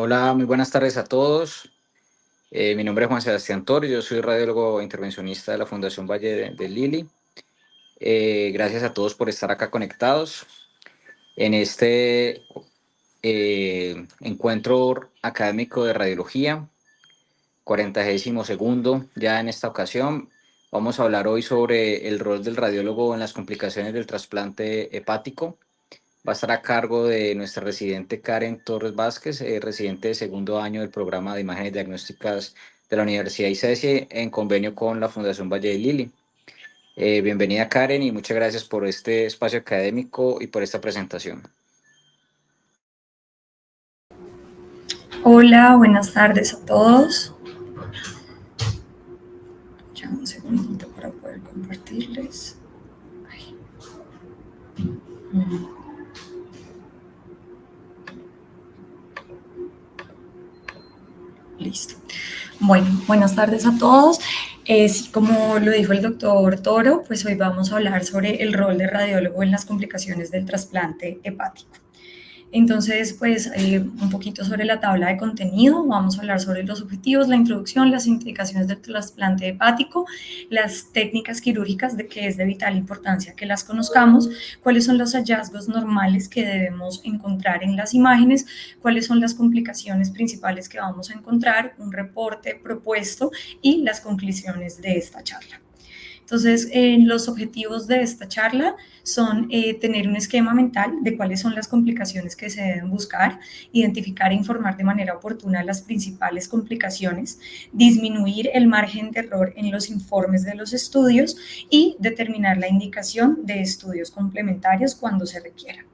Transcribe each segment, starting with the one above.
Hola, muy buenas tardes a todos. Mi nombre es Juan Sebastián Torres, yo soy radiólogo intervencionista de la Fundación Valle de Lili. Gracias a todos por estar acá conectados en este encuentro académico de radiología, 42º ya en esta ocasión. Vamos a hablar hoy sobre el rol del radiólogo en las complicaciones del trasplante hepático. Va a estar a cargo de nuestra residente Karen Torres Vázquez, residente de segundo año del programa de imágenes diagnósticas de la Universidad ICESI en convenio con la Fundación Valle de Lili. Bienvenida Karen y muchas gracias por este espacio académico y por esta presentación. Hola, buenas tardes a todos. Ya un segundito para poder compartirles. Ay. Listo. Bueno, buenas tardes a todos. Sí, como lo dijo el doctor Toro, pues hoy vamos a hablar sobre el rol de radiólogo en las complicaciones del trasplante hepático. Entonces, pues un poquito sobre la tabla de contenido, vamos a hablar sobre los objetivos, la introducción, las indicaciones del trasplante hepático, las técnicas quirúrgicas de que es de vital importancia que las conozcamos, cuáles son los hallazgos normales que debemos encontrar en las imágenes, cuáles son las complicaciones principales que vamos a encontrar, un reporte propuesto y las conclusiones de esta charla. Entonces, los objetivos de esta charla son tener un esquema mental de cuáles son las complicaciones que se deben buscar, identificar e informar de manera oportuna las principales complicaciones, disminuir el margen de error en los informes de los estudios y determinar la indicación de estudios complementarios cuando se requiera.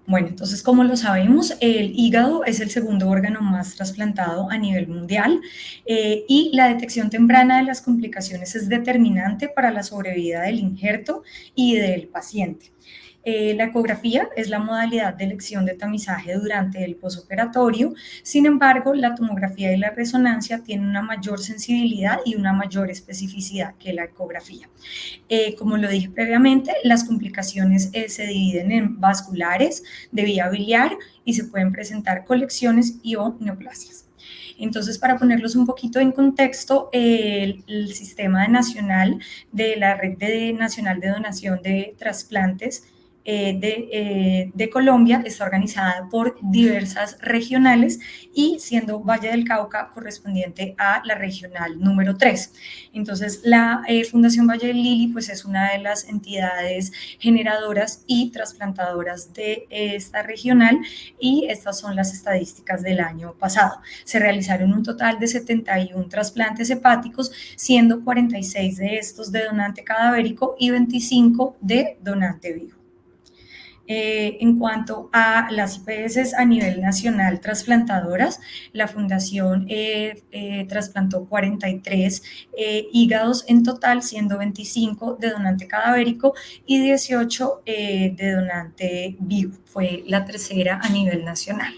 Bueno, entonces, como lo sabemos, el hígado es el segundo órgano más trasplantado a nivel mundial y la detección temprana de las complicaciones es determinante para la sobrevida del injerto y del paciente. La ecografía es la modalidad de elección de tamizaje durante el posoperatorio, sin embargo, la tomografía y la resonancia tienen una mayor sensibilidad y una mayor especificidad que la ecografía. Como lo dije previamente, las complicaciones se dividen en vasculares, de vía biliar y se pueden presentar colecciones y o neoplasias. Entonces, para ponerlos un poquito en contexto, el Sistema Nacional de la Red Nacional de Donación de Trasplantes de Colombia está organizada por diversas regionales y siendo Valle del Cauca correspondiente a la regional número 3. Entonces, la Fundación Valle del Lili pues, es una de las entidades generadoras y trasplantadoras de esta regional y estas son las estadísticas del año pasado. Se realizaron un total de 71 trasplantes hepáticos, siendo 46 de estos de donante cadavérico y 25 de donante vivo. En cuanto a las IPS a nivel nacional trasplantadoras, la Fundación trasplantó 43 hígados en total, siendo 25 de donante cadavérico y 18 de donante vivo. Fue la tercera a nivel nacional.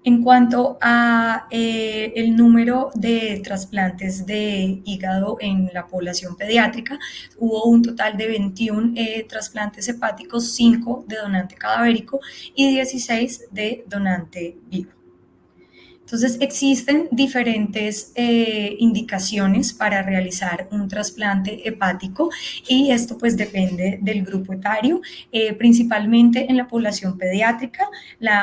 En cuanto a el número de trasplantes de hígado en la población pediátrica, hubo un total de 21 trasplantes hepáticos, 5 de donante cadavérico y 16 de donante vivo. Entonces, existen diferentes indicaciones para realizar un trasplante hepático y esto pues depende del grupo etario, principalmente en la población pediátrica.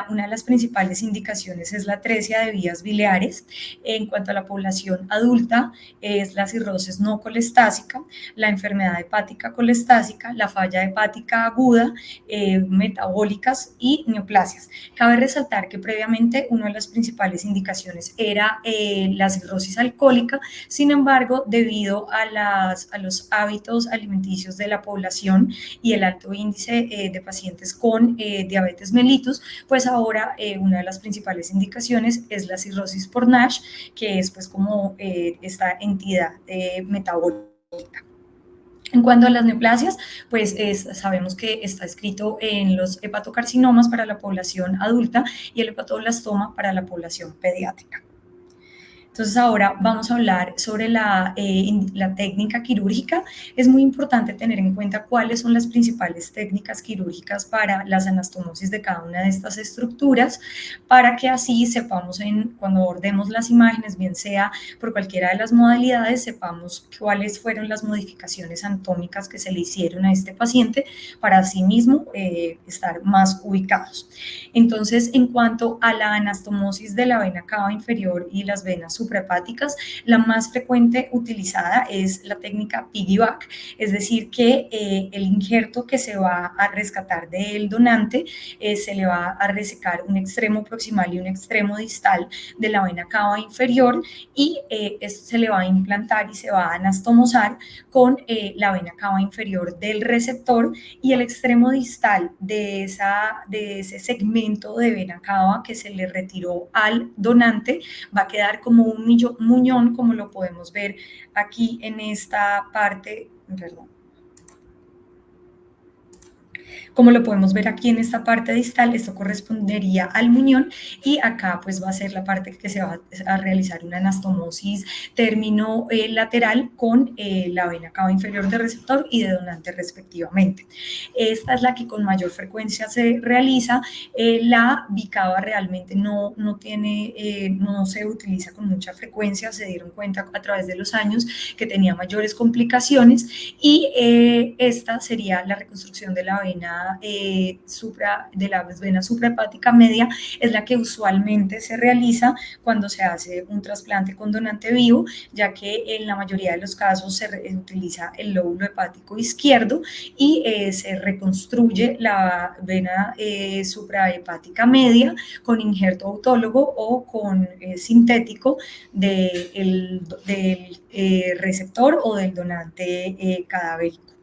Una de las principales indicaciones es la atresia de vías biliares. En cuanto a la población adulta, es la cirrosis no colestásica, la enfermedad hepática colestásica, la falla hepática aguda, metabólicas y neoplasias. Cabe resaltar que previamente una de las principales indicaciones era la cirrosis alcohólica, sin embargo, debido a los hábitos alimenticios de la población y el alto índice de pacientes con diabetes mellitus, pues ahora una de las principales indicaciones es la cirrosis por NASH, que es pues como esta entidad metabólica. En cuanto a las neoplasias, pues sabemos que está escrito en los hepatocarcinomas para la población adulta y el hepatoblastoma para la población pediátrica. Entonces ahora vamos a hablar sobre la técnica quirúrgica. Es muy importante tener en cuenta cuáles son las principales técnicas quirúrgicas para las anastomosis de cada una de estas estructuras, para que así sepamos cuando abordemos las imágenes, bien sea por cualquiera de las modalidades, sepamos cuáles fueron las modificaciones anatómicas que se le hicieron a este paciente para así mismo estar más ubicados. Entonces, en cuanto a la anastomosis de la vena cava inferior y las venas suprahepáticas, la más frecuente utilizada es la técnica piggyback, es decir, que el injerto que se va a rescatar del donante se le va a resecar un extremo proximal y un extremo distal de la vena cava inferior y esto se le va a implantar y se va a anastomosar con la vena cava inferior del receptor y el extremo distal de ese segmento de vena cava que se le retiró al donante va a quedar como un muñón, como lo podemos ver aquí en esta parte, perdón. Como lo podemos ver aquí en esta parte distal, esto correspondería al muñón y acá pues va a ser la parte que se va a realizar una anastomosis término lateral con la vena cava inferior de receptor y de donante respectivamente. Esta es la que con mayor frecuencia se realiza. La bicava realmente no se utiliza con mucha frecuencia, se dieron cuenta a través de los años que tenía mayores complicaciones y esta sería la reconstrucción de la vena de la vena suprahepática media, es la que usualmente se realiza cuando se hace un trasplante con donante vivo, ya que en la mayoría de los casos se utiliza el lóbulo hepático izquierdo y se reconstruye la vena suprahepática media con injerto autólogo o con sintético del receptor o del donante cadavérico.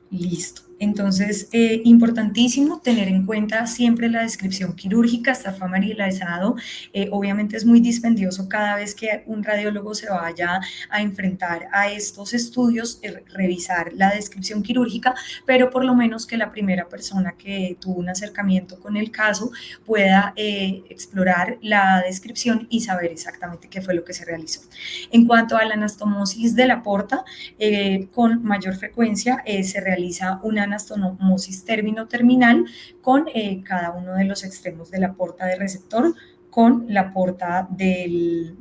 Listo. Entonces, importantísimo tener en cuenta siempre la descripción quirúrgica, estar familiarizado. Obviamente es muy dispendioso cada vez que un radiólogo se vaya a enfrentar a estos estudios, revisar la descripción quirúrgica, pero por lo menos que la primera persona que tuvo un acercamiento con el caso pueda explorar la descripción y saber exactamente qué fue lo que se realizó. En cuanto a la anastomosis de la porta, con mayor frecuencia se realiza una anastomosis término-terminal con cada uno de los extremos de la porta de receptor con la porta del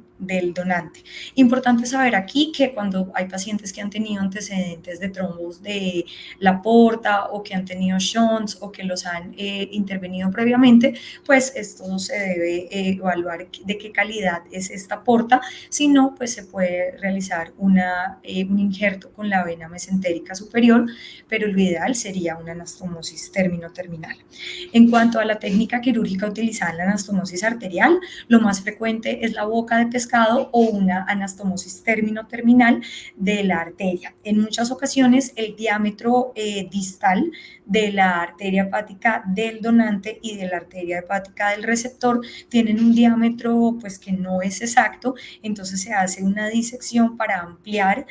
donante. Importante saber aquí que cuando hay pacientes que han tenido antecedentes de trombos de la porta o que han tenido shunts o que los han intervenido previamente, pues esto se debe evaluar de qué calidad es esta porta, si no, pues se puede realizar un injerto con la vena mesentérica superior, pero lo ideal sería una anastomosis término-terminal. En cuanto a la técnica quirúrgica utilizada en la anastomosis arterial, lo más frecuente es la boca de pescado o una anastomosis término-terminal de la arteria. En muchas ocasiones el diámetro distal de la arteria hepática del donante y de la arteria hepática del receptor tienen un diámetro pues que no es exacto, entonces se hace una disección para ampliar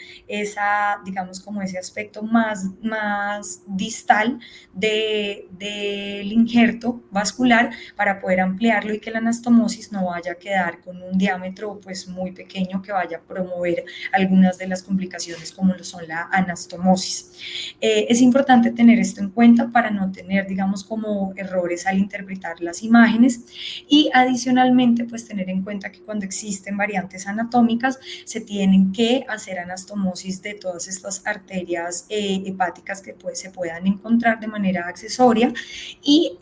digamos como ese aspecto más distal del injerto vascular para poder ampliarlo y que la anastomosis no vaya a quedar con un diámetro pues muy pequeño que vaya a promover algunas de las complicaciones como lo son la anastomosis. Es importante tener esto en cuenta para no tener, digamos, como errores al interpretar las imágenes y adicionalmente, pues tener en cuenta que cuando existen variantes anatómicas se tienen que hacer anastomosis de todas estas arterias hepáticas que se puedan encontrar de manera accesoria y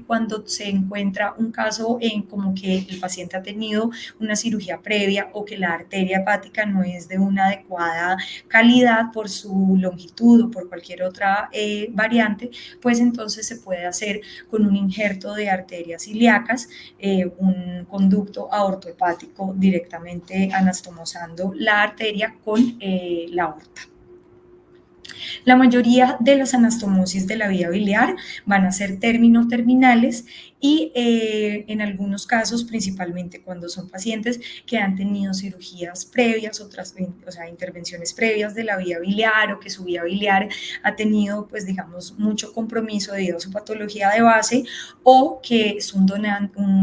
cuando se encuentra un caso en como que el paciente ha tenido una cirugía previa o que la arteria hepática no es de una adecuada calidad por su longitud o por cualquier otra variante, pues entonces se puede hacer con un injerto de arterias ilíacas, un conducto aortohepático directamente anastomosando la arteria con la aorta. La mayoría de las anastomosis de la vía biliar van a ser término-terminales y en algunos casos, principalmente cuando son pacientes que han tenido cirugías previas, o sea, intervenciones previas de la vía biliar o que su vía biliar ha tenido, pues digamos, mucho compromiso debido a su patología de base o que es un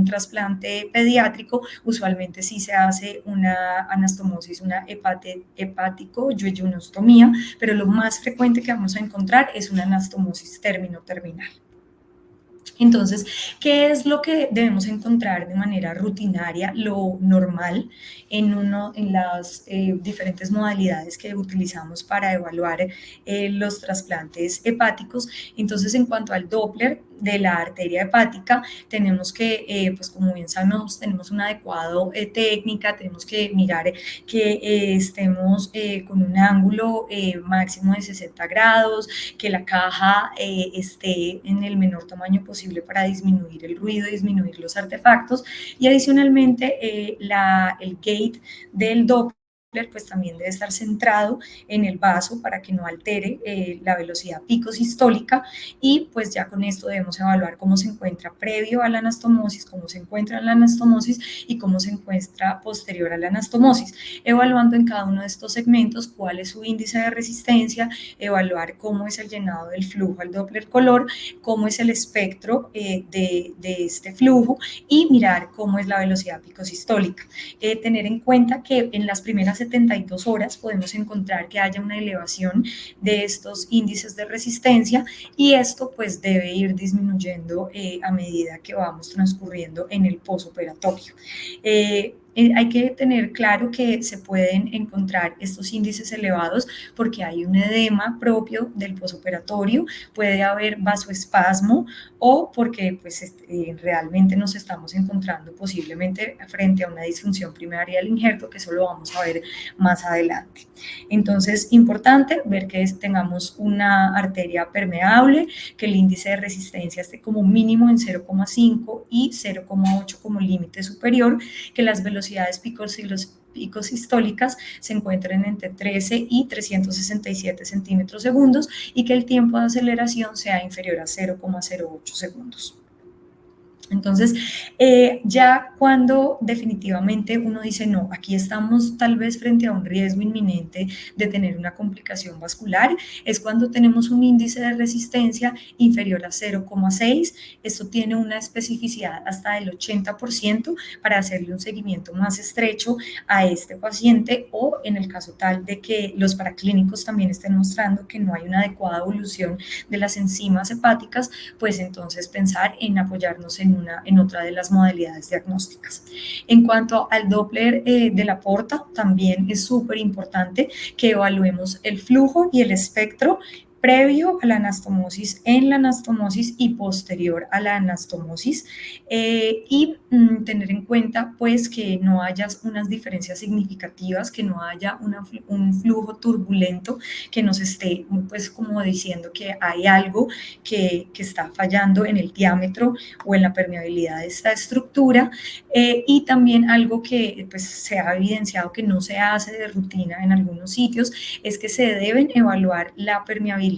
trasplante pediátrico, usualmente sí se hace una anastomosis, una hepático-yeyunostomía, pero lo más frecuente que vamos a encontrar es una anastomosis término-terminal. Entonces, ¿qué es lo que debemos encontrar de manera rutinaria, lo normal en las diferentes modalidades que utilizamos para evaluar los trasplantes hepáticos? Entonces, en cuanto al Doppler de la arteria hepática, tenemos que, pues como bien sabemos, tenemos una adecuada técnica, tenemos que mirar que estemos con un ángulo máximo de 60 grados, que la caja esté en el menor tamaño posible para disminuir el ruido, disminuir los artefactos, y adicionalmente el gate del Doppler pues también debe estar centrado en el vaso para que no altere la velocidad picosistólica, y pues ya con esto debemos evaluar cómo se encuentra previo a la anastomosis, cómo se encuentra en la anastomosis y cómo se encuentra posterior a la anastomosis, evaluando en cada uno de estos segmentos cuál es su índice de resistencia, evaluar cómo es el llenado del flujo al Doppler color, cómo es el espectro de este flujo y mirar cómo es la velocidad picosistólica. Tener en cuenta que en las primeras 72 horas podemos encontrar que haya una elevación de estos índices de resistencia, y esto pues debe ir disminuyendo a medida que vamos transcurriendo en el posoperatorio. Hay que tener claro que se pueden encontrar estos índices elevados porque hay un edema propio del posoperatorio, puede haber vasoespasmo o porque pues, realmente nos estamos encontrando posiblemente frente a una disfunción primaria del injerto, que eso lo vamos a ver más adelante. Entonces, importante ver que tengamos una arteria permeable, que el índice de resistencia esté como mínimo en 0,5 y 0,8 como límite superior, que las velocidades picosistólicas se encuentren entre 13 y 367 centímetros segundos y que el tiempo de aceleración sea inferior a 0,08 segundos. Entonces, ya cuando definitivamente uno dice, no, aquí estamos tal vez frente a un riesgo inminente de tener una complicación vascular, es cuando tenemos un índice de resistencia inferior a 0,6. Esto tiene una especificidad hasta del 80% para hacerle un seguimiento más estrecho a este paciente, o en el caso tal de que los paraclínicos también estén mostrando que no hay una adecuada evolución de las enzimas hepáticas, pues entonces pensar en apoyarnos en otra de las modalidades diagnósticas. En cuanto al Doppler de la porta, también es súper importante que evaluemos el flujo y el espectro previo a la anastomosis, en la anastomosis y posterior a la anastomosis, y tener en cuenta pues que no haya unas diferencias significativas, que no haya un flujo turbulento que nos esté pues como diciendo que hay algo que está fallando en el diámetro o en la permeabilidad de esta estructura, y también algo que pues se ha evidenciado que no se hace de rutina en algunos sitios es que se deben evaluar la permeabilidad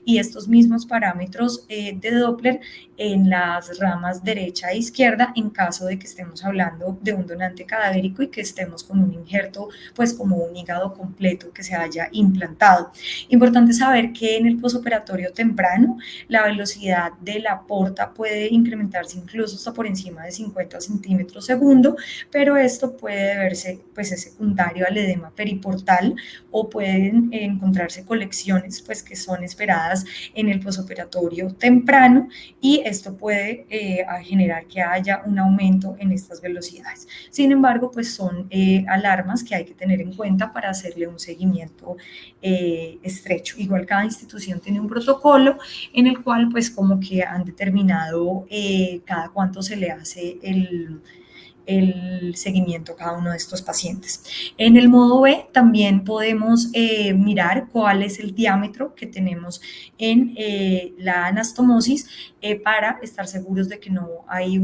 y estos mismos parámetros de Doppler en las ramas derecha e izquierda en caso de que estemos hablando de un donante cadavérico y que estemos con un injerto, pues como un hígado completo que se haya implantado. Importante saber que en el posoperatorio temprano la velocidad de la porta puede incrementarse incluso hasta por encima de 50 centímetros segundo, pero esto puede deberse, pues es secundario al edema periportal, o pueden encontrarse colecciones pues que son esperadas en el posoperatorio temprano, y esto puede generar que haya un aumento en estas velocidades. Sin embargo, pues son alarmas que hay que tener en cuenta para hacerle un seguimiento estrecho. Igual cada institución tiene un protocolo en el cual pues como que han determinado cada cuánto se le hace el seguimiento a cada uno de estos pacientes. En el modo B también podemos mirar cuál es el diámetro que tenemos en la anastomosis para estar seguros de que no hay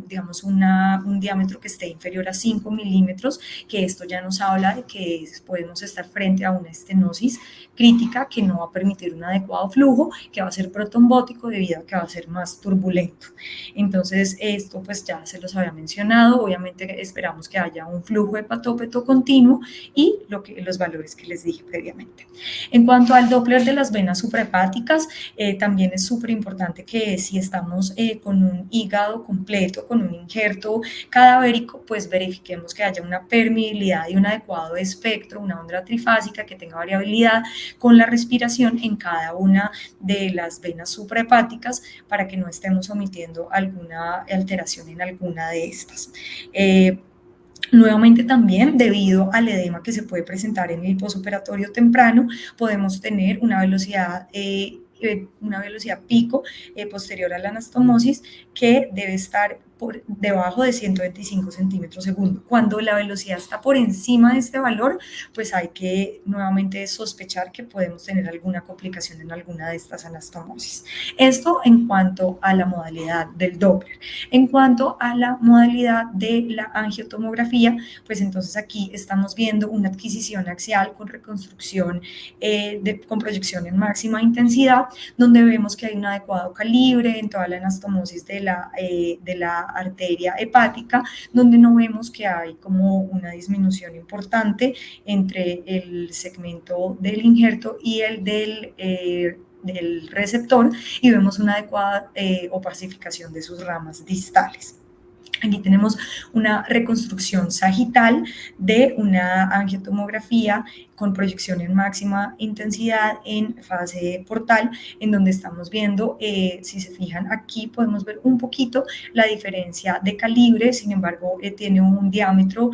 digamos, un diámetro que esté inferior a 5 milímetros, que esto ya nos habla de que podemos estar frente a una estenosis crítica que no va a permitir un adecuado flujo, que va a ser protrombótico debido a que va a ser más turbulento. Entonces, esto pues ya se los había mencionado, obviamente esperamos que haya un flujo hepatópeto continuo y los valores que les dije previamente. En cuanto al Doppler de las venas suprahepáticas, también es súper importante que si estamos con un hígado completo, con un injerto cadavérico, pues verifiquemos que haya una permeabilidad y un adecuado espectro, una onda trifásica que tenga variabilidad con la respiración en cada una de las venas suprahepáticas para que no estemos omitiendo alguna alteración en alguna de estas. Nuevamente también, debido al edema que se puede presentar en el posoperatorio temprano, podemos tener una velocidad pico posterior a la anastomosis que debe estar por debajo de 125 centímetros segundo. Cuando la velocidad está por encima de este valor, pues hay que nuevamente sospechar que podemos tener alguna complicación en alguna de estas anastomosis. Esto en cuanto a la modalidad del Doppler. En cuanto a la modalidad de la angiotomografía, pues entonces aquí estamos viendo una adquisición axial con reconstrucción con proyección en máxima intensidad, donde vemos que hay un adecuado calibre en toda la anastomosis de la arteria hepática, donde no vemos que hay como una disminución importante entre el segmento del injerto y el del receptor, y vemos una adecuada opacificación de sus ramas distales. Aquí tenemos una reconstrucción sagital de una angiotomografía con proyección en máxima intensidad en fase portal, en donde estamos viendo, si se fijan aquí, podemos ver un poquito la diferencia de calibre, sin embargo, tiene un diámetro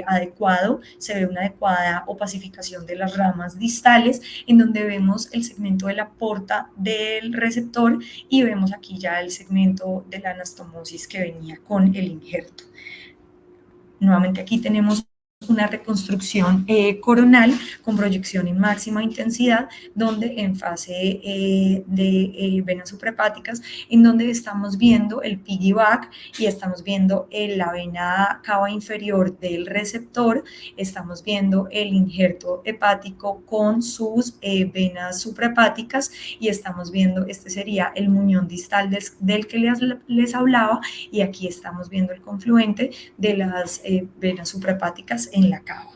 adecuado, se ve una adecuada opacificación de las ramas distales, en donde vemos el segmento de la porta del receptor y vemos aquí ya el segmento de la anastomosis que venía con el injerto. Nuevamente aquí tenemos una reconstrucción coronal con proyección en máxima intensidad, donde en fase de venas suprahepáticas, en donde estamos viendo el piggyback y estamos viendo la vena cava inferior del receptor, estamos viendo el injerto hepático con sus venas suprahepáticas y estamos viendo, este sería el muñón distal del que les hablaba, y aquí estamos viendo el confluente de las venas suprahepáticas en la cava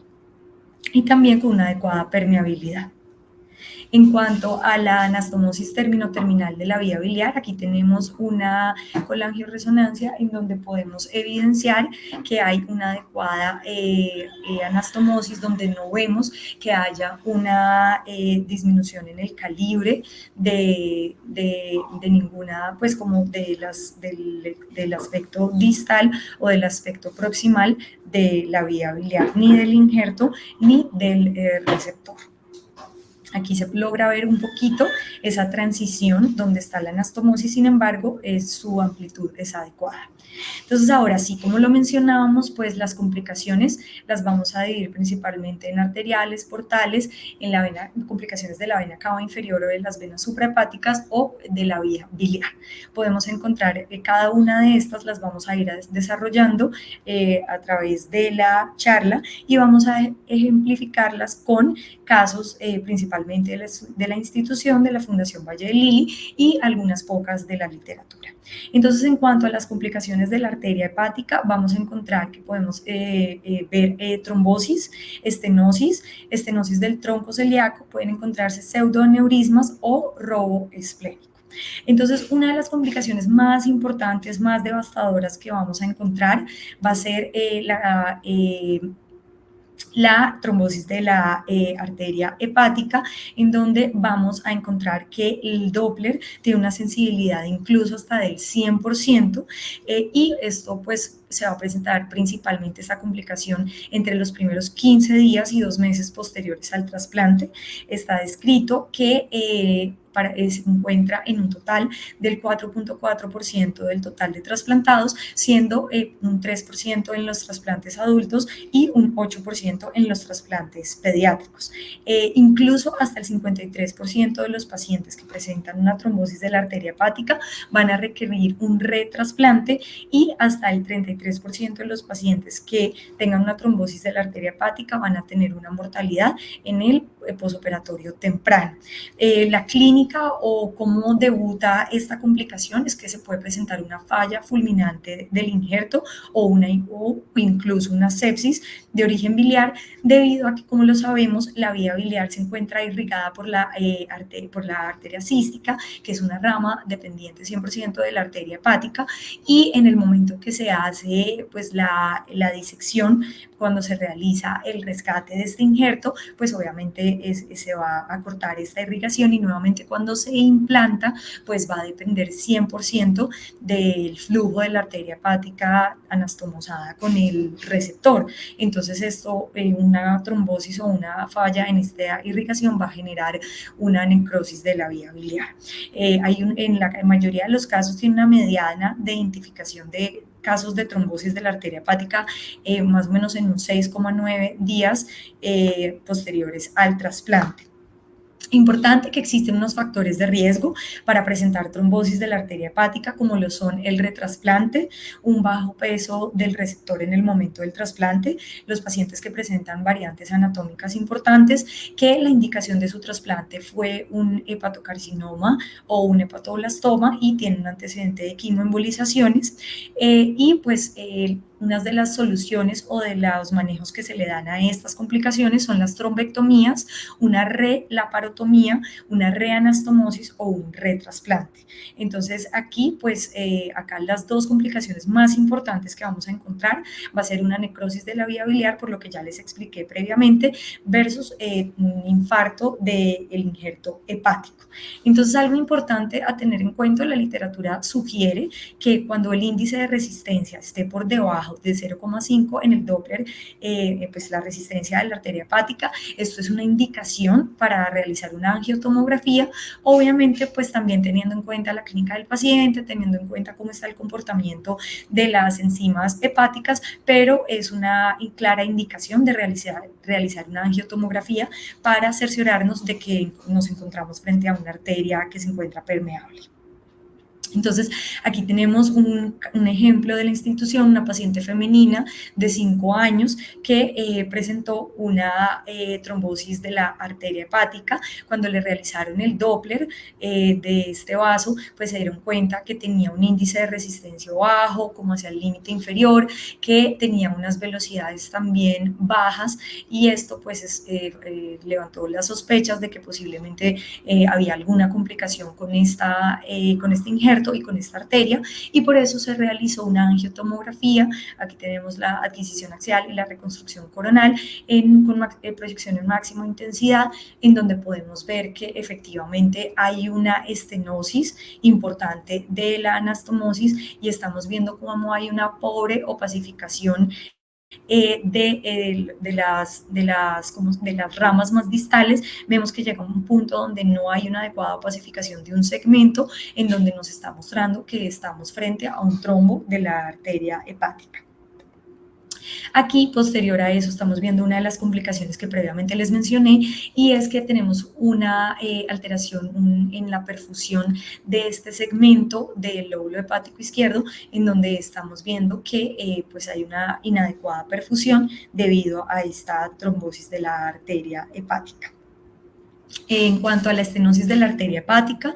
y también con una adecuada permeabilidad. En cuanto a la anastomosis terminal de la vía biliar, aquí tenemos una colangioresonancia en donde podemos evidenciar que hay una adecuada anastomosis, donde no vemos que haya una disminución en el calibre de ninguna, pues como del aspecto distal o del aspecto proximal de la vía biliar, ni del injerto ni del receptor. Aquí se logra ver un poquito esa transición donde está la anastomosis, sin embargo, su amplitud es adecuada. Entonces, ahora sí, como lo mencionábamos, pues las complicaciones las vamos a dividir principalmente en arteriales, portales, complicaciones de la vena cava inferior o de las venas suprahepáticas o de la vía biliar. Podemos encontrar cada una de estas, las vamos a ir desarrollando a través de la charla y vamos a ejemplificarlas con casos principalmente de la institución de la Fundación Valle del Lili y algunas pocas de la literatura. Entonces, en cuanto a las complicaciones de la arteria hepática, vamos a encontrar que podemos ver trombosis, estenosis del tronco celíaco, pueden encontrarse pseudoaneurismas o robo esplénico. Entonces, una de las complicaciones más importantes, más devastadoras que vamos a encontrar va a ser la trombosis de la arteria hepática, en donde vamos a encontrar que el Doppler tiene una sensibilidad incluso hasta del 100%, y esto pues se va a presentar principalmente esta complicación entre los primeros 15 días y 2 meses posteriores al trasplante. Está descrito que se encuentra en un total del 4.4% del total de trasplantados, siendo un 3% en los trasplantes adultos y un 8% en los trasplantes pediátricos. Incluso hasta el 53% de los pacientes que presentan una trombosis de la arteria hepática van a requerir un retrasplante y hasta el 33% de los pacientes que tengan una trombosis de la arteria hepática van a tener una mortalidad en el posoperatorio temprano. La clínica o cómo debuta esta complicación es que se puede presentar una falla fulminante del injerto o incluso una sepsis de origen biliar, debido a que, como lo sabemos, la vía biliar se encuentra irrigada por la arteria cística, que es una rama dependiente 100% de la arteria hepática, y en el momento que se hace pues la disección, cuando se realiza el rescate de este injerto, pues obviamente se va a cortar esta irrigación, y nuevamente cuando se implanta, pues va a depender 100% del flujo de la arteria hepática anastomosada con el receptor. Entonces esto, una trombosis o una falla en esta irrigación va a generar una necrosis de la vía biliar. En la mayoría de los casos tiene una mediana de identificación de casos de trombosis de la arteria hepática más o menos en un 6,9 días posteriores al trasplante. Importante que existen unos factores de riesgo para presentar trombosis de la arteria hepática, como lo son el retrasplante, un bajo peso del receptor en el momento del trasplante, los pacientes que presentan variantes anatómicas importantes, que la indicación de su trasplante fue un hepatocarcinoma o un hepatoblastoma y tienen un antecedente de quimoembolizaciones, y pues unas de las soluciones o de los manejos que se le dan a estas complicaciones son las trombectomías, una relaparotomía, una reanastomosis o un retrasplante. Entonces aquí, pues acá las dos complicaciones más importantes que vamos a encontrar va a ser una necrosis de la vía biliar, por lo que ya les expliqué previamente, versus un infarto del injerto hepático. Entonces, algo importante a tener en cuenta: la literatura sugiere que cuando el índice de resistencia esté por debajo de 0,5 en el Doppler, pues la resistencia de la arteria hepática, esto es una indicación para realizar una angiotomografía, obviamente pues también teniendo en cuenta la clínica del paciente, teniendo en cuenta cómo está el comportamiento de las enzimas hepáticas, pero es una clara indicación de realizar una angiotomografía para cerciorarnos de que nos encontramos frente a una arteria que se encuentra permeable. Entonces, aquí tenemos un ejemplo de la institución, una paciente femenina de 5 años que presentó una trombosis de la arteria hepática. Cuando le realizaron el Doppler de este vaso, pues se dieron cuenta que tenía un índice de resistencia bajo, como hacia el límite inferior, que tenía unas velocidades también bajas, y esto pues levantó las sospechas de que posiblemente había alguna complicación con este injerto y con esta arteria, y por eso se realizó una angiotomografía. Aquí tenemos la adquisición axial y la reconstrucción coronal con proyección en máxima intensidad, en donde podemos ver que efectivamente hay una estenosis importante de la anastomosis, y estamos viendo cómo hay una pobre opacificación de las ramas más distales. Vemos que llega a un punto donde no hay una adecuada opacificación de un segmento, en donde nos está mostrando que estamos frente a un trombo de la arteria hepática. Aquí, posterior a eso, estamos viendo una de las complicaciones que previamente les mencioné, y es que tenemos una alteración en la perfusión de este segmento del lóbulo hepático izquierdo, en donde estamos viendo que pues hay una inadecuada perfusión debido a esta trombosis de la arteria hepática. En cuanto a la estenosis de la arteria hepática,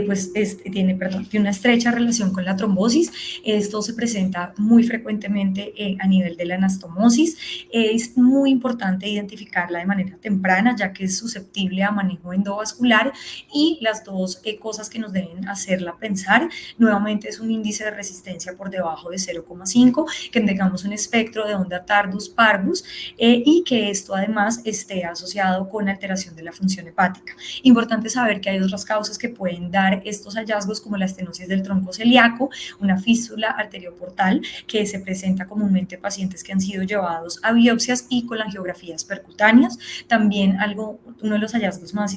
pues tiene una estrecha relación con la trombosis. Esto se presenta muy frecuentemente a nivel de la anastomosis. Es muy importante identificarla de manera temprana, ya que es susceptible a manejo endovascular, y las dos cosas que nos deben hacerla pensar nuevamente es un índice de resistencia por debajo de 0,5, que tengamos un espectro de onda tardus parvus, y que esto además esté asociado con alteración de la función hepática. Importante saber que hay otras causas que pueden dar estos hallazgos, como la estenosis del tronco celíaco, una fístula arterioportal que se presenta comúnmente en pacientes que han sido llevados a biopsias y colangiografías percutáneas. También uno de los hallazgos más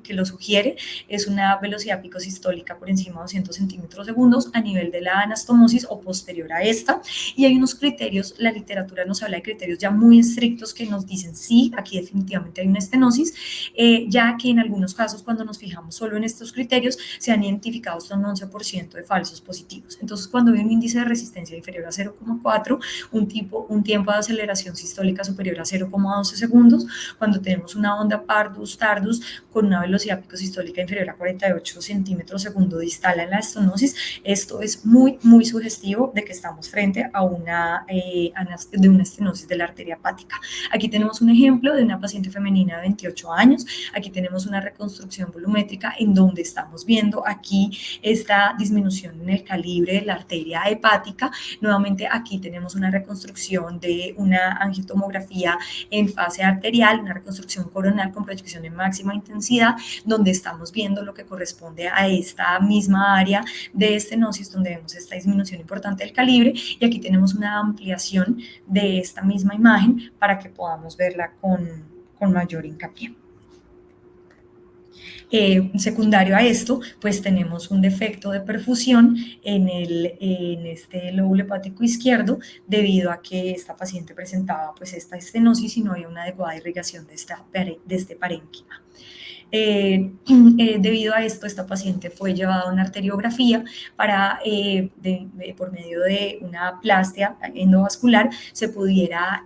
que lo sugiere es una velocidad picosistólica por encima de 200 centímetros segundos a nivel de la anastomosis o posterior a esta. Y hay unos criterios, la literatura nos habla de criterios ya muy estrictos que nos dicen sí, aquí definitivamente hay una estenosis, ya que en algunos casos cuando nos fijamos solo en estos criterios se han identificado hasta un 11% de falsos positivos. Entonces, cuando hay un índice de resistencia inferior a 0,4, un tiempo de aceleración sistólica superior a 0,12 segundos, cuando tenemos una onda pardus-tardus con una velocidad picosistólica inferior a 48 centímetros segundo distal en la estenosis, esto es muy, muy sugestivo de que estamos frente a una estenosis de la arteria hepática. Aquí tenemos un ejemplo de una paciente femenina de 28 años. Aquí tenemos una reconstrucción volumétrica en donde estamos viendo aquí esta disminución en el calibre de la arteria hepática. Nuevamente aquí tenemos una reconstrucción de una angiotomografía en fase arterial, una reconstrucción coronal con proyección en máxima intensidad, donde estamos viendo lo que corresponde a esta misma área de estenosis, donde vemos esta disminución importante del calibre, y aquí tenemos una ampliación de esta misma imagen para que podamos verla con mayor hincapié. Secundario a esto, pues tenemos un defecto de perfusión en este lóbulo hepático izquierdo, debido a que esta paciente presentaba pues esta estenosis y no había una adecuada irrigación de este parénquima. Debido a esto, esta paciente fue llevada a una arteriografía para, por medio de una plastia endovascular, se pudiera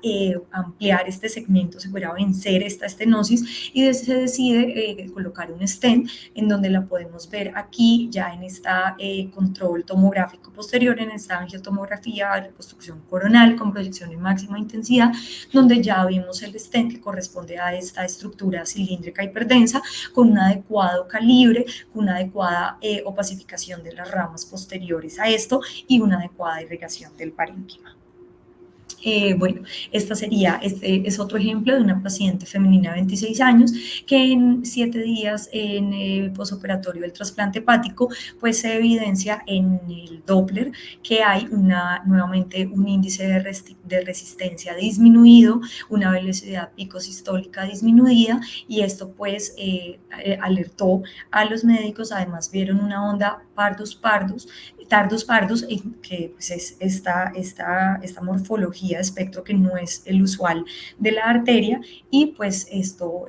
ampliar este segmento, se pudiera vencer esta estenosis, y se decide colocar un stent en donde la podemos ver aquí ya en esta control tomográfico posterior, en esta angiotomografía, reconstrucción coronal con proyección en máxima intensidad, donde ya vimos el stent que corresponde a esta estructura cilíndrica hiperdensa, con un adecuado calibre, con una adecuada opacificación de las ramas posteriores a esto y una adecuada irrigación del parénquima. Bueno, este es otro ejemplo de una paciente femenina de 26 años que en 7 días en posoperatorio del trasplante hepático, pues se evidencia en el Doppler que hay nuevamente un índice de resistencia disminuido, una velocidad picosistólica disminuida, y esto pues alertó a los médicos. Además vieron una onda tardus pardus, que pues es esta morfología de espectro que no es el usual de la arteria, y pues esto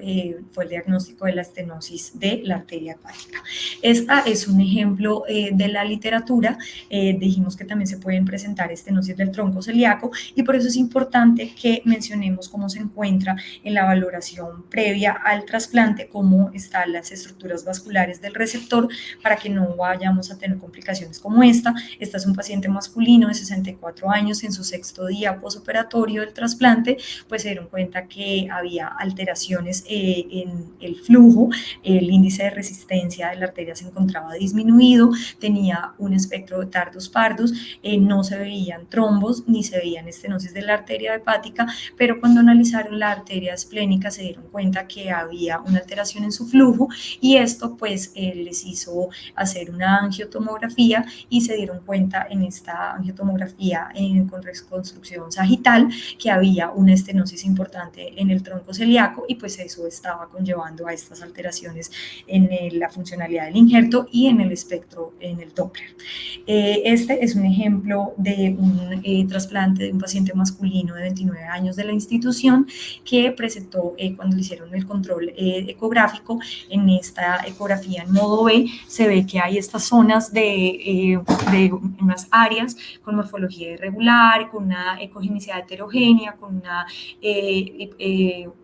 fue el diagnóstico de la estenosis de la arteria hepática. Esta es un ejemplo de la literatura. Dijimos que también se pueden presentar estenosis del tronco celíaco, y por eso es importante que mencionemos cómo se encuentra en la valoración previa al trasplante, cómo están las estructuras vasculares del receptor, para que no vayamos a tener complicaciones como esta. Este es un paciente masculino de 64 años en su 6º día posoperatorio del trasplante, pues se dieron cuenta que había alteraciones en el flujo, el índice de resistencia de la arteria se encontraba disminuido, tenía un espectro de tardus pardus, no se veían trombos ni se veían estenosis de la arteria hepática, pero cuando analizaron la arteria esplénica se dieron cuenta que había una alteración en su flujo, y esto pues les hizo hacer una angiotomografía, y se dieron cuenta en esta angiotomografía con reconstrucción sagital que había una estenosis importante en el tronco celíaco, y pues eso estaba conllevando a estas alteraciones en la funcionalidad del injerto y en el espectro en el Doppler. Este es un ejemplo de un trasplante de un paciente masculino de 29 años de la institución que presentó cuando le hicieron el control ecográfico. En esta ecografía en modo B se ve que hay estas zonas de unas áreas con morfología irregular, con una ecogenicidad heterogénea, con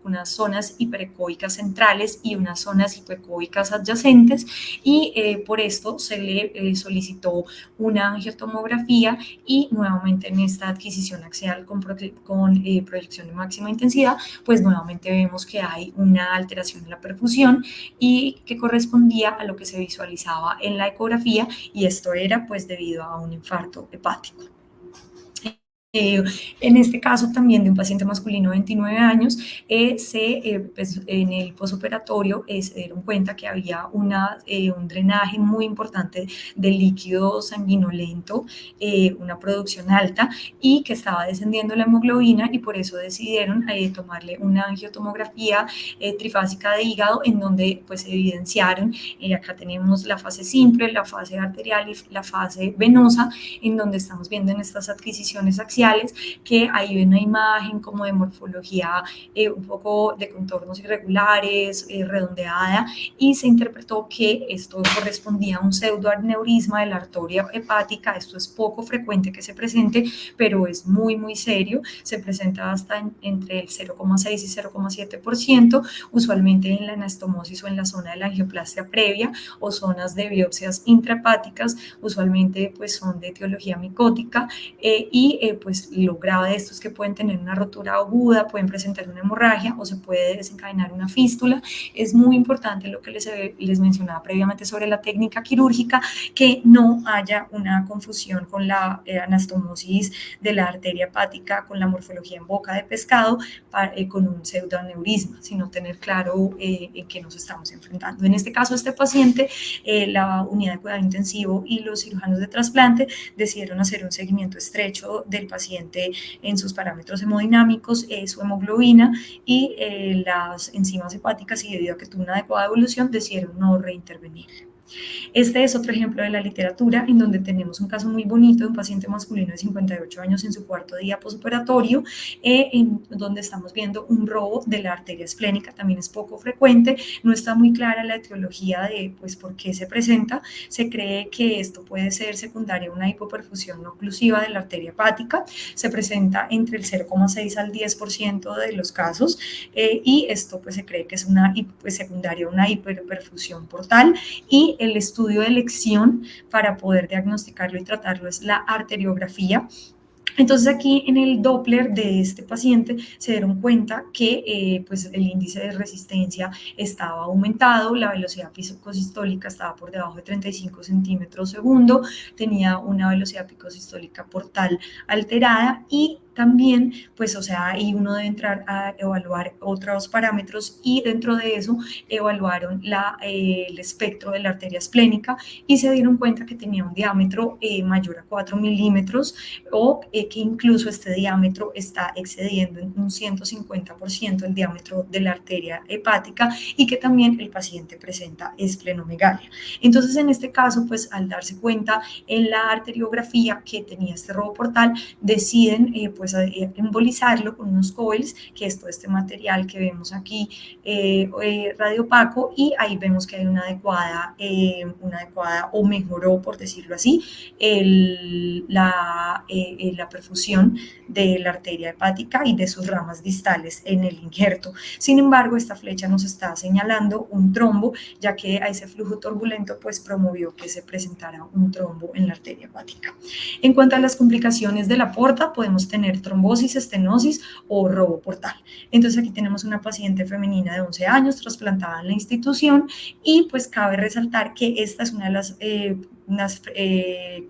unas zonas hiperecoicas centrales y unas zonas hipoecoicas adyacentes, y por esto se le solicitó una angiotomografía, y nuevamente en esta adquisición axial con proyección de máxima intensidad, pues nuevamente vemos que hay una alteración en la perfusión y que correspondía a lo que se visualizaba en la ecografía, y esto era pues debido a un infarto hepático. En este caso también de un paciente masculino de 29 años, pues, en el posoperatorio se dieron cuenta que había un drenaje muy importante de líquido sanguinolento, una producción alta y que estaba descendiendo la hemoglobina, y por eso decidieron tomarle una angiotomografía trifásica de hígado, en donde pues evidenciaron, acá tenemos la fase simple, la fase arterial y la fase venosa, en donde estamos viendo en estas adquisiciones axiales que hay una imagen como de morfología un poco de contornos irregulares, redondeada, y se interpretó que esto correspondía a un pseudoaneurisma de la arteria hepática. Esto es poco frecuente que se presente, pero es muy, muy serio. Se presenta hasta entre el 0,6 y 0,7%, usualmente en la anastomosis o en la zona de la angioplastia previa o zonas de biopsias intrahepáticas, usualmente pues son de etiología micótica, pues lo grave de esto es que pueden tener una rotura aguda, pueden presentar una hemorragia o se puede desencadenar una fístula. Es muy importante lo que les mencionaba previamente sobre la técnica quirúrgica, que no haya una confusión con la anastomosis de la arteria hepática, con la morfología en boca de pescado, con un pseudoaneurisma, sino tener claro en qué nos estamos enfrentando. En este caso, este paciente, la unidad de cuidado intensivo y los cirujanos de trasplante decidieron hacer un seguimiento estrecho del paciente en sus parámetros hemodinámicos, su hemoglobina y las enzimas hepáticas, y debido a que tuvo una adecuada evolución decidieron no reintervenir. Este es otro ejemplo de la literatura, en donde tenemos un caso muy bonito de un paciente masculino de 58 años en su cuarto día posoperatorio, en donde estamos viendo un robo de la arteria esplénica. También es poco frecuente, no está muy clara la etiología de pues, por qué se presenta. Se cree que esto puede ser secundario a una hipoperfusión no oclusiva de la arteria hepática. Se presenta entre el 0,6 al 10% de los casos, y esto pues, se cree que es una pues, secundaria a una hiperperfusión portal, y el estudio de elección para poder diagnosticarlo y tratarlo es la arteriografía. Entonces aquí en el Doppler de este paciente se dieron cuenta que pues el índice de resistencia estaba aumentado, la velocidad picosistólica estaba por debajo de 35 centímetros segundo, tenía una velocidad picosistólica portal alterada, y también, pues, o sea, ahí uno debe entrar a evaluar otros parámetros, y dentro de eso evaluaron el espectro de la arteria esplénica y se dieron cuenta que tenía un diámetro mayor a 4 milímetros, o que incluso este diámetro está excediendo en un 150% el diámetro de la arteria hepática, y que también el paciente presenta esplenomegalia. Entonces, en este caso, pues al darse cuenta en la arteriografía que tenía este robo portal, deciden pues embolizarlo con unos coils, que es todo este material que vemos aquí, radiopaco, y ahí vemos que hay una adecuada o mejoró, por decirlo así, la perfusión de la arteria hepática y de sus ramas distales en el injerto. Sin embargo, esta flecha nos está señalando un trombo, ya que a ese flujo turbulento pues promovió que se presentara un trombo en la arteria hepática. En cuanto a las complicaciones de la porta, podemos tener trombosis, estenosis o robo portal. Entonces aquí tenemos una paciente femenina de 11 años trasplantada en la institución, y pues cabe resaltar que esta es una de las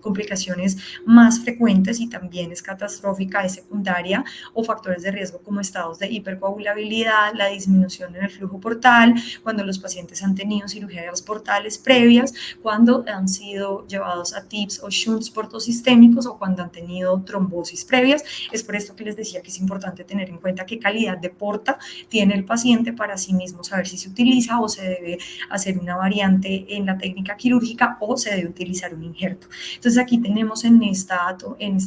complicaciones más frecuentes, y también es catastrófica, es secundaria, o factores de riesgo como estados de hipercoagulabilidad, la disminución en el flujo portal, cuando los pacientes han tenido cirugías portales previas, cuando han sido llevados a TIPS o shunts portosistémicos, o cuando han tenido trombosis previas. Es por esto que les decía que es importante tener en cuenta qué calidad de porta tiene el paciente para sí mismo saber si se utiliza o se debe hacer una variante en la técnica quirúrgica o se debe utilizar un injerto. Entonces aquí tenemos en esta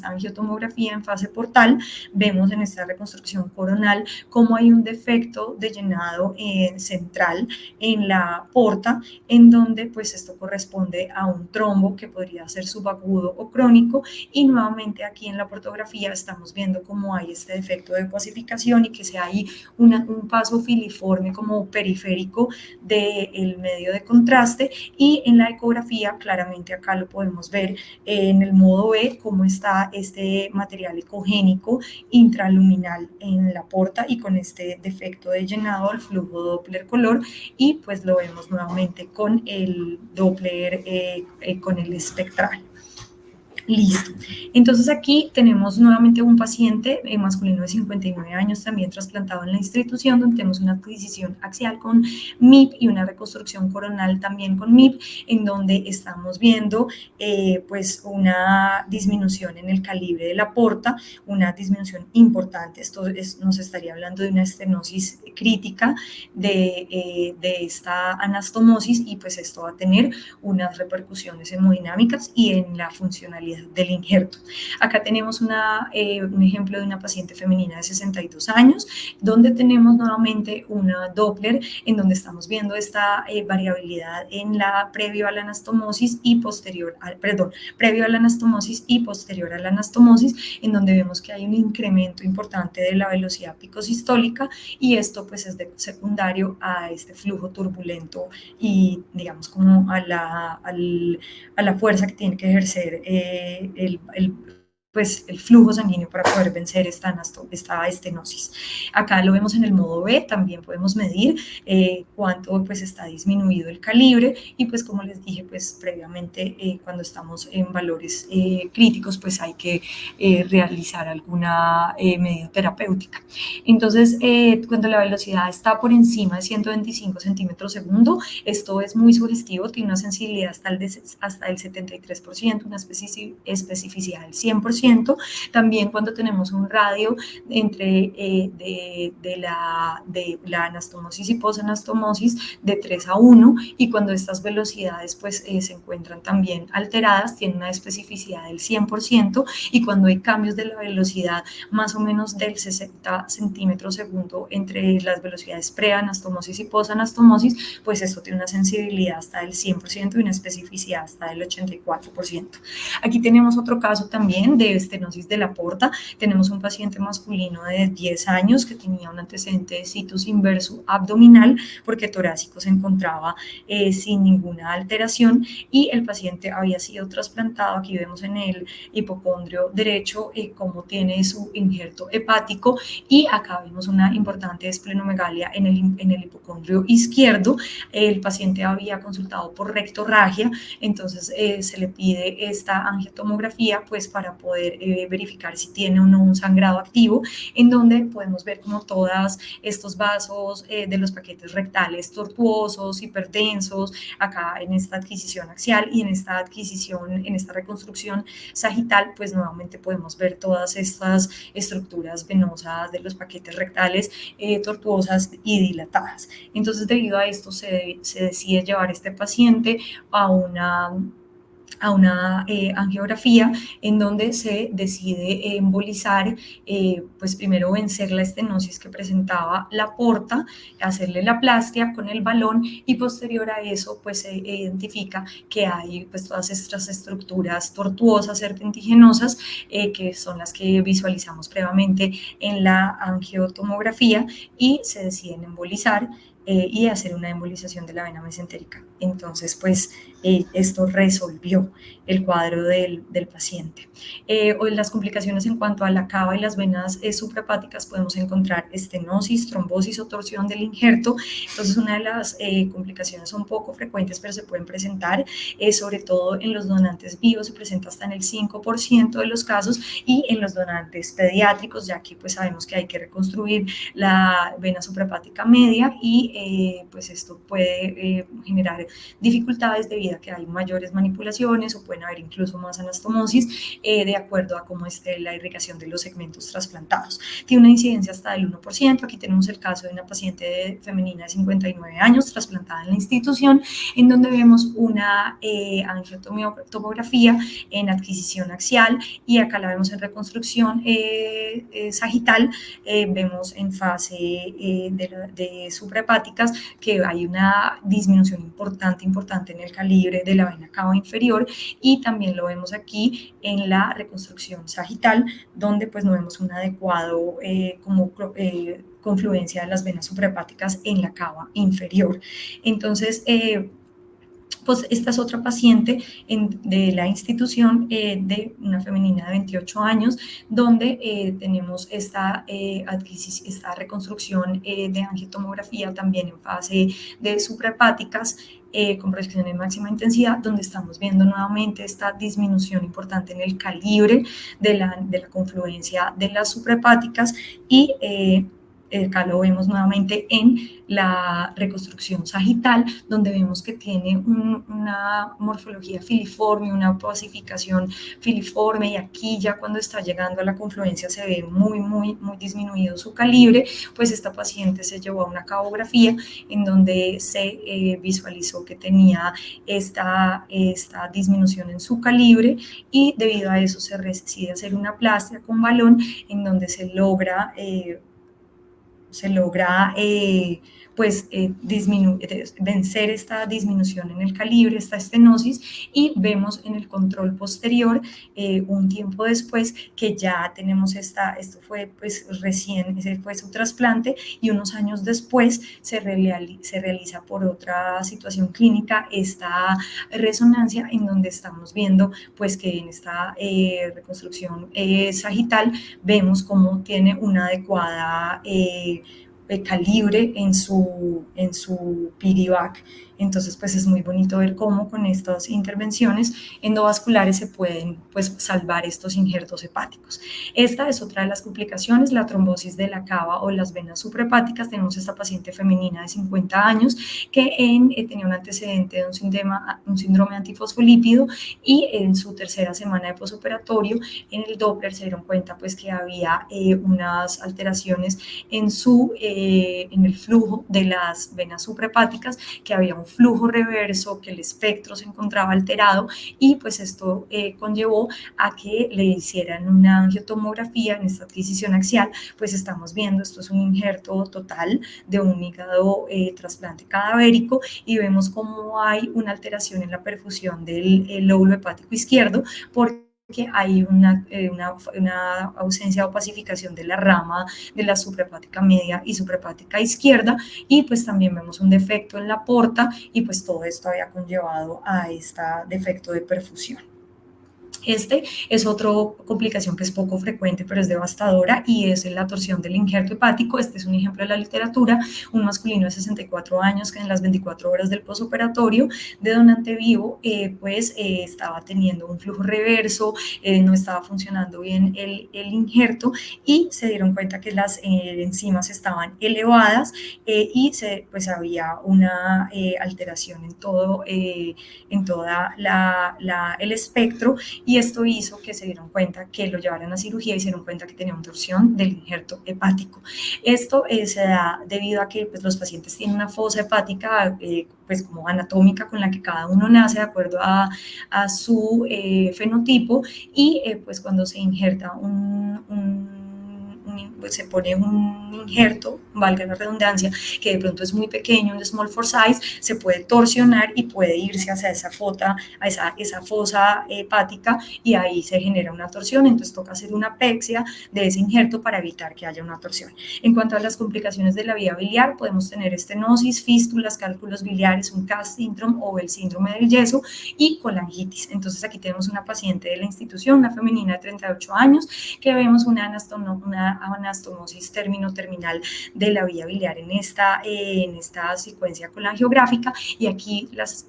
angiotomografía en fase portal, vemos en esta reconstrucción coronal cómo hay un defecto de llenado central en la porta, en donde pues esto corresponde a un trombo que podría ser subagudo o crónico, y nuevamente aquí en la portografía estamos viendo cómo hay este defecto de pacificación, y que se hay un paso filiforme como periférico del medio de contraste, y en la ecografía claramente acá lo podemos ver en el modo B cómo está este material ecogénico intraluminal en la porta, y con este defecto de llenado al flujo Doppler color, y pues lo vemos nuevamente con el Doppler con el espectral. Listo. Entonces aquí tenemos nuevamente un paciente masculino de 59 años también trasplantado en la institución, donde tenemos una adquisición axial con MIP y una reconstrucción coronal también con MIP, en donde estamos viendo pues una disminución en el calibre de la porta, una disminución importante. Esto nos estaría hablando de una estenosis crítica de esta anastomosis, y pues esto va a tener unas repercusiones hemodinámicas y en la funcionalidad del injerto. Acá tenemos un ejemplo de una paciente femenina de 62 años, donde tenemos nuevamente una Doppler, en donde estamos viendo esta variabilidad en la previo a la anastomosis y posterior al, perdón, previo a la anastomosis y posterior a la anastomosis, en donde vemos que hay un incremento importante de la velocidad picosistólica, y esto pues es secundario a este flujo turbulento y digamos como a la fuerza que tiene que ejercer pues el flujo sanguíneo para poder vencer esta estenosis. Acá lo vemos en el modo B, también podemos medir cuánto pues está disminuido el calibre, y pues como les dije pues previamente cuando estamos en valores críticos pues hay que realizar alguna medida terapéutica. Entonces cuando la velocidad está por encima de 125 centímetros segundo, esto es muy sugestivo, tiene una sensibilidad hasta el 73%, una especificidad del 100%. También cuando tenemos un radio entre de la anastomosis y posanastomosis de 3 a 1, y cuando estas velocidades pues se encuentran también alteradas, tienen una especificidad del 100%, y cuando hay cambios de la velocidad más o menos del 60 centímetros segundo entre las velocidades preanastomosis y posanastomosis, pues esto tiene una sensibilidad hasta del 100% y una especificidad hasta del 84%. Aquí tenemos otro caso también de estenosis de la porta. Tenemos un paciente masculino de 10 años que tenía un antecedente de situs inverso abdominal, porque torácico se encontraba sin ninguna alteración, y el paciente había sido trasplantado. Aquí vemos en el hipocondrio derecho cómo tiene su injerto hepático, y acá vemos una importante esplenomegalia en el hipocondrio izquierdo. El paciente había consultado por rectorragia, entonces se le pide esta angiotomografía pues para poder verificar si tiene o no un sangrado activo, en donde podemos ver como todos estos vasos de los paquetes rectales tortuosos, hipertensos, acá en esta adquisición axial, y en esta reconstrucción sagital, pues nuevamente podemos ver todas estas estructuras venosas de los paquetes rectales tortuosas y dilatadas. Entonces, debido a esto, se decide llevar este paciente a una angiografía, en donde se decide embolizar, pues primero vencer la estenosis que presentaba la porta, hacerle la plastia con el balón, y posterior a eso pues se identifica que hay pues todas estas estructuras tortuosas, serpentiginosas, que son las que visualizamos previamente en la angiotomografía, y se deciden embolizar y hacer una embolización de la vena mesentérica. Entonces, pues esto resolvió el cuadro del paciente. O en las complicaciones en cuanto a la cava y las venas suprahepáticas podemos encontrar estenosis, trombosis o torsión del injerto. Entonces, una de las complicaciones son poco frecuentes, pero se pueden presentar, sobre todo en los donantes vivos, se presenta hasta en el 5% de los casos, y en los donantes pediátricos, ya que pues sabemos que hay que reconstruir la vena suprahepática media, y pues esto puede generar dificultades debido a que hay mayores manipulaciones, o pueden haber incluso más anastomosis de acuerdo a cómo esté la irrigación de los segmentos trasplantados. Tiene una incidencia hasta del 1%. Aquí tenemos el caso de una paciente femenina de 59 años trasplantada en la institución, en donde vemos una angiotomografía en adquisición axial, y acá la vemos en reconstrucción sagital. Vemos en fase de suprahepáticas que hay una disminución importante en el calibre de la vena cava inferior, y también lo vemos aquí en la reconstrucción sagital, donde pues no vemos un adecuado confluencia de las venas suprahepáticas en la cava inferior. Entonces, Pues esta es otra paciente de la institución, de una femenina de 28 años, donde tenemos esta reconstrucción de angiotomografía también en fase de suprahepáticas, con proyección en máxima intensidad, donde estamos viendo nuevamente esta disminución importante en el calibre de la confluencia de las suprahepáticas y acá lo vemos nuevamente en la reconstrucción sagital, donde vemos que tiene una morfología filiforme, una pasificación filiforme, y aquí ya cuando está llegando a la confluencia se ve muy disminuido su calibre. Pues esta paciente se llevó a una cabografía en donde se visualizó que tenía esta disminución en su calibre, y debido a eso se decide hacer una plastia con balón en donde se logra vencer esta disminución en el calibre, esta estenosis, y vemos en el control posterior un tiempo después que ya tenemos esto fue pues recién, ese fue su trasplante, y unos años después se realiza por otra situación clínica esta resonancia, en donde estamos viendo pues que en esta reconstrucción sagital vemos cómo tiene una adecuada calibre en su PDVAC. Entonces, pues es muy bonito ver cómo con estas intervenciones endovasculares se pueden pues salvar estos injertos hepáticos. Esta es otra de las complicaciones, la trombosis de la cava o las venas suprahepáticas. Tenemos esta paciente femenina de 50 años que tenía un antecedente de un síndrome antifosfolípido, y en su tercera semana de posoperatorio en el Doppler se dieron cuenta pues que había unas alteraciones en el flujo de las venas suprahepáticas, que había un flujo reverso, que el espectro se encontraba alterado, y pues esto conllevó a que le hicieran una angiotomografía en esta adquisición axial. Pues estamos viendo, esto es un injerto total de un hígado trasplante cadavérico, y vemos cómo hay una alteración en la perfusión del lóbulo hepático izquierdo, porque hay una ausencia o pacificación de la rama de la suprahepática media y suprahepática izquierda, y pues también vemos un defecto en la porta, y pues todo esto había conllevado a este defecto de perfusión. Este es otra complicación que es poco frecuente, pero es devastadora, y es la torsión del injerto hepático. Este es un ejemplo de la literatura, un masculino de 64 años que en las 24 horas del posoperatorio de donante vivo, estaba teniendo un flujo reverso, no estaba funcionando bien el injerto, y se dieron cuenta que las enzimas estaban elevadas, y había una alteración en todo el espectro, y esto hizo que se dieron cuenta que lo llevaran a cirugía y se dieron cuenta que tenía una torsión del injerto hepático. Esto se da debido a que pues, los pacientes tienen una fosa hepática pues como anatómica con la que cada uno nace de acuerdo a su fenotipo, y pues cuando se injerta se pone un injerto, valga la redundancia, que de pronto es muy pequeño, un small for size, se puede torsionar y puede irse hacia esa fosa hepática, y ahí se genera una torsión. Entonces toca hacer una apexia de ese injerto para evitar que haya una torsión. En cuanto a las complicaciones de la vía biliar, podemos tener estenosis, fístulas, cálculos biliares, un CAS síndrome o el síndrome del yeso, y colangitis. Entonces aquí tenemos una paciente de la institución, una femenina de 38 años, que vemos una anastomosis terminal de la vía biliar en esta secuencia colangiográfica, y aquí las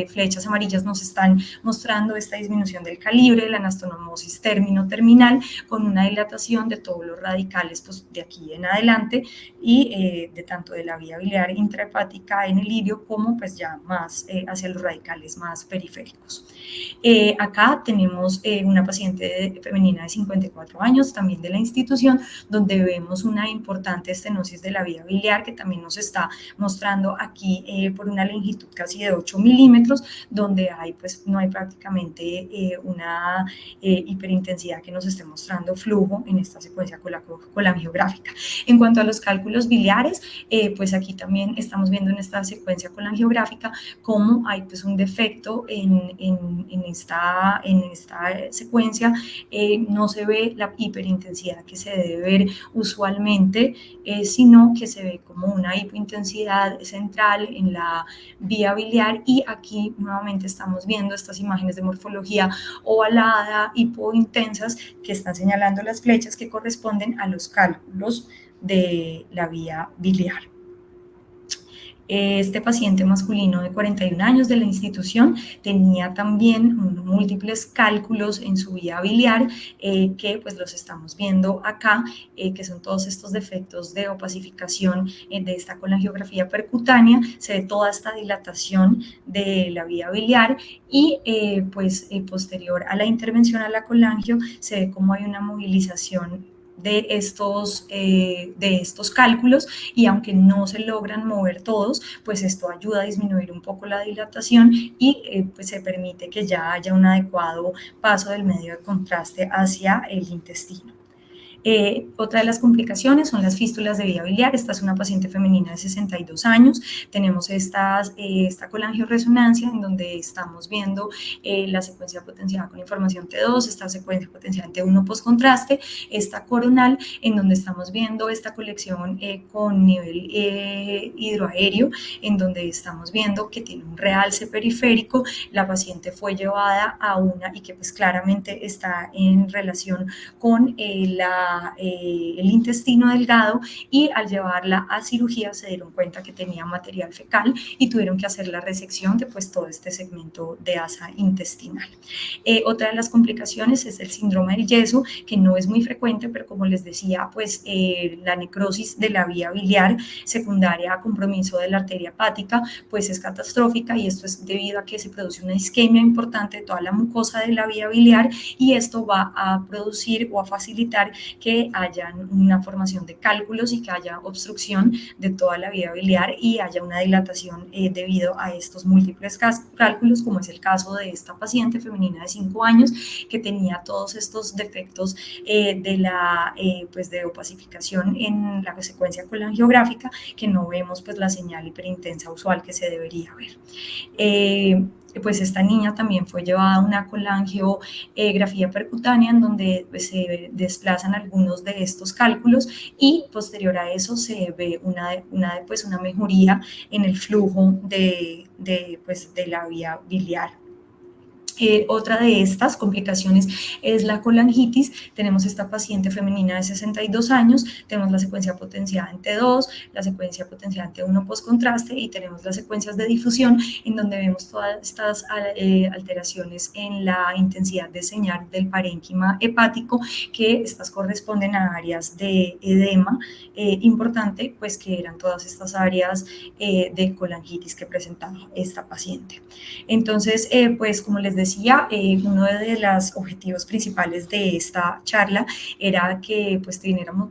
flechas amarillas nos están mostrando esta disminución del calibre de la anastomosis terminal, con una dilatación de todos los radicales pues, de aquí en adelante, y de tanto de la vía biliar intrahepática en el ilio como pues ya más hacia los radicales más periféricos. Acá tenemos una paciente femenina de 54 años, también de la institución, donde vemos una importante estenosis de la vía biliar, que también nos está mostrando aquí por una longitud casi de 8 milímetros, donde no hay prácticamente una hiperintensidad que nos esté mostrando flujo en esta secuencia colangiográfica. En cuanto a los cálculos biliares, pues aquí también estamos viendo en esta secuencia colangiográfica cómo hay pues un defecto en esta secuencia. No se ve la hiperintensidad que se debe ver usualmente, sino que se ve como una hipointensidad central en la vía biliar, y aquí nuevamente estamos viendo estas imágenes de morfología ovalada, hipointensas, que están señalando las flechas que corresponden a los cálculos de la vía biliar. Este paciente masculino de 41 años de la institución tenía también múltiples cálculos en su vía biliar, que pues los estamos viendo acá, que son todos estos defectos de opacificación de esta colangiografía percutánea. Se ve toda esta dilatación de la vía biliar y posterior a la intervención a la colangio se ve como hay una movilización de estos cálculos, y aunque no se logran mover todos, pues esto ayuda a disminuir un poco la dilatación y pues se permite que ya haya un adecuado paso del medio de contraste hacia el intestino. Otra de las complicaciones son las fístulas de vía biliar. Esta es una paciente femenina de 62 años. Tenemos esta colangioresonancia en donde estamos viendo la secuencia potenciada con información T2, esta secuencia potenciada en T1 postcontraste, esta coronal en donde estamos viendo esta colección con nivel hidroaéreo, en donde estamos viendo que tiene un realce periférico. La paciente fue llevada a una, y que pues claramente está en relación con el intestino delgado, y al llevarla a cirugía se dieron cuenta que tenía material fecal y tuvieron que hacer la resección de pues todo este segmento de asa intestinal. Otra de las complicaciones es el síndrome del yeso, que no es muy frecuente, pero como les decía, pues la necrosis de la vía biliar secundaria a compromiso de la arteria hepática pues es catastrófica, y esto es debido a que se produce una isquemia importante de toda la mucosa de la vía biliar, y esto va a producir o a facilitar que haya una formación de cálculos y que haya obstrucción de toda la vía biliar y haya una dilatación debido a estos múltiples cálculos, como es el caso de esta paciente femenina de 5 años que tenía todos estos defectos de opacificación en la secuencia colangiográfica, que no vemos pues la señal hiperintensa usual que se debería ver. Pues esta niña también fue llevada a una colangiografía percutánea en donde pues, se desplazan algunos de estos cálculos, y posterior a eso se ve una mejoría en el flujo de la vía biliar. Otra de estas complicaciones es la colangitis. Tenemos esta paciente femenina de 62 años, tenemos la secuencia potenciada en T2, la secuencia potenciada en T1 postcontraste, y tenemos las secuencias de difusión en donde vemos todas estas alteraciones en la intensidad de señal del parénquima hepático, que estas corresponden a áreas de edema importante, pues que eran todas estas áreas de colangitis que presentaba esta paciente. Entonces, pues como les decía, uno de los objetivos principales de esta charla era que pues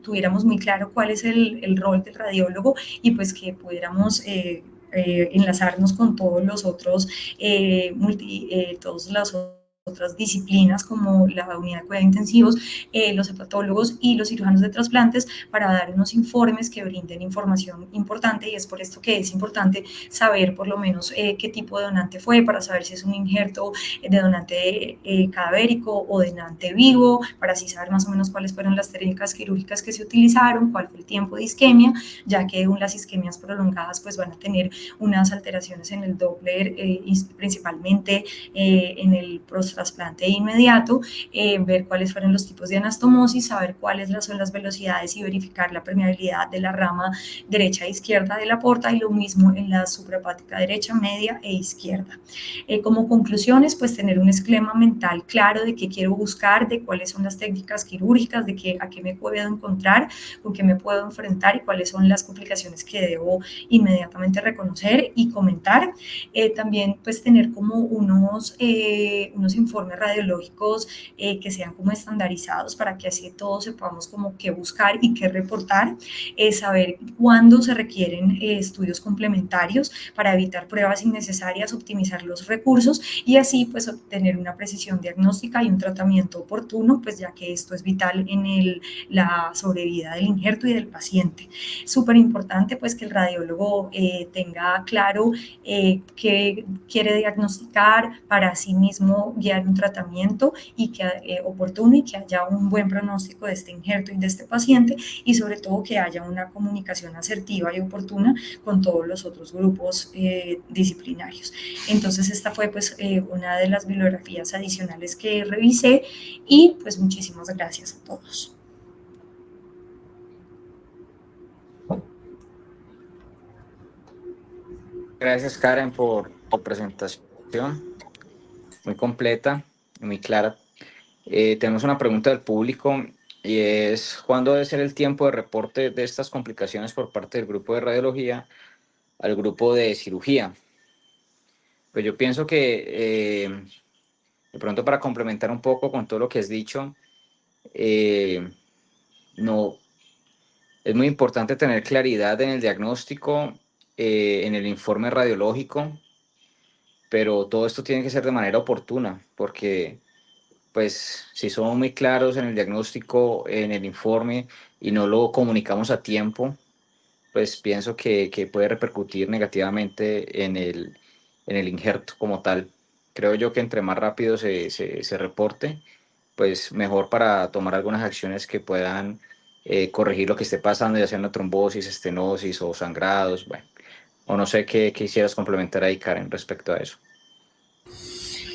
tuviéramos muy claro cuál es el rol del radiólogo, y pues que pudiéramos enlazarnos con todos los otros, todos los otras disciplinas como la unidad de cuidados intensivos, los hepatólogos y los cirujanos de trasplantes, para dar unos informes que brinden información importante, y es por esto que es importante saber por lo menos qué tipo de donante fue, para saber si es un injerto de donante cadavérico o de donante vivo, para así saber más o menos cuáles fueron las técnicas quirúrgicas que se utilizaron, cuál fue el tiempo de isquemia, ya que las isquemias prolongadas pues van a tener unas alteraciones en el Doppler, principalmente en el trasplante inmediato, ver cuáles fueron los tipos de anastomosis, saber cuáles son las velocidades y verificar la permeabilidad de la rama derecha e izquierda de la porta, y lo mismo en la suprahepática derecha, media e izquierda. Como conclusiones, pues tener un esquema mental claro de qué quiero buscar, de cuáles son las técnicas quirúrgicas, de a qué me puedo encontrar, con qué me puedo enfrentar y cuáles son las complicaciones que debo inmediatamente reconocer y comentar. También pues tener como unos informes radiológicos que sean como estandarizados, para que así todos sepamos como qué buscar y qué reportar, saber cuándo se requieren estudios complementarios para evitar pruebas innecesarias, optimizar los recursos y así pues obtener una precisión diagnóstica y un tratamiento oportuno, pues ya que esto es vital en la sobrevida del injerto y del paciente. Súper importante pues que el radiólogo tenga claro qué quiere diagnosticar, para sí mismo guiar haya un tratamiento y que, oportuno, y que haya un buen pronóstico de este injerto y de este paciente, y sobre todo que haya una comunicación asertiva y oportuna con todos los otros grupos disciplinarios. Entonces esta fue pues una de las bibliografías adicionales que revisé, y pues muchísimas gracias a todos. Gracias, Karen, por tu presentación, muy completa y muy clara. Tenemos una pregunta del público y es: ¿cuándo debe ser el tiempo de reporte de estas complicaciones por parte del grupo de radiología al grupo de cirugía? Pues yo pienso que de pronto, para complementar un poco con todo lo que has dicho, eh, no, es muy importante tener claridad en el diagnóstico, en el informe radiológico, pero todo esto tiene que ser de manera oportuna, porque pues si somos muy claros en el diagnóstico, en el informe, y no lo comunicamos a tiempo, pues pienso que puede repercutir negativamente en el injerto como tal. Creo yo que entre más rápido se reporte, pues mejor, para tomar algunas acciones que puedan corregir lo que esté pasando, ya sea una trombosis, estenosis o sangrados. Bueno, o no sé qué quisieras complementar ahí, Karen, respecto a eso.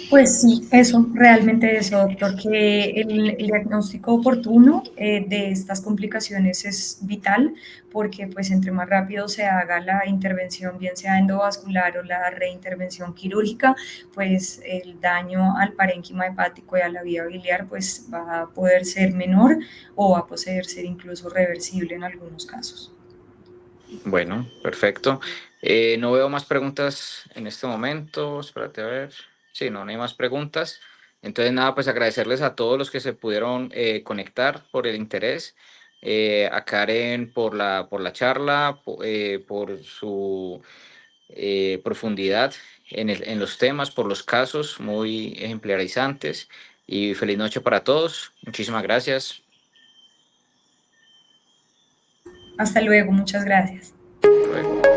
Pues sí, eso, realmente eso, doctor, que el diagnóstico oportuno de estas complicaciones es vital, porque pues entre más rápido se haga la intervención, bien sea endovascular o la reintervención quirúrgica, pues el daño al parénquima hepático y a la vía biliar pues va a poder ser menor, o va a poder ser incluso reversible en algunos casos. Bueno, perfecto. No veo más preguntas en este momento. Espérate a ver. Sí, no hay más preguntas. Entonces, nada, pues agradecerles a todos los que se pudieron conectar por el interés, a Karen por la charla, por su profundidad en los temas, por los casos muy ejemplarizantes. Y feliz noche para todos. Muchísimas gracias. Hasta luego, muchas gracias. Hasta luego.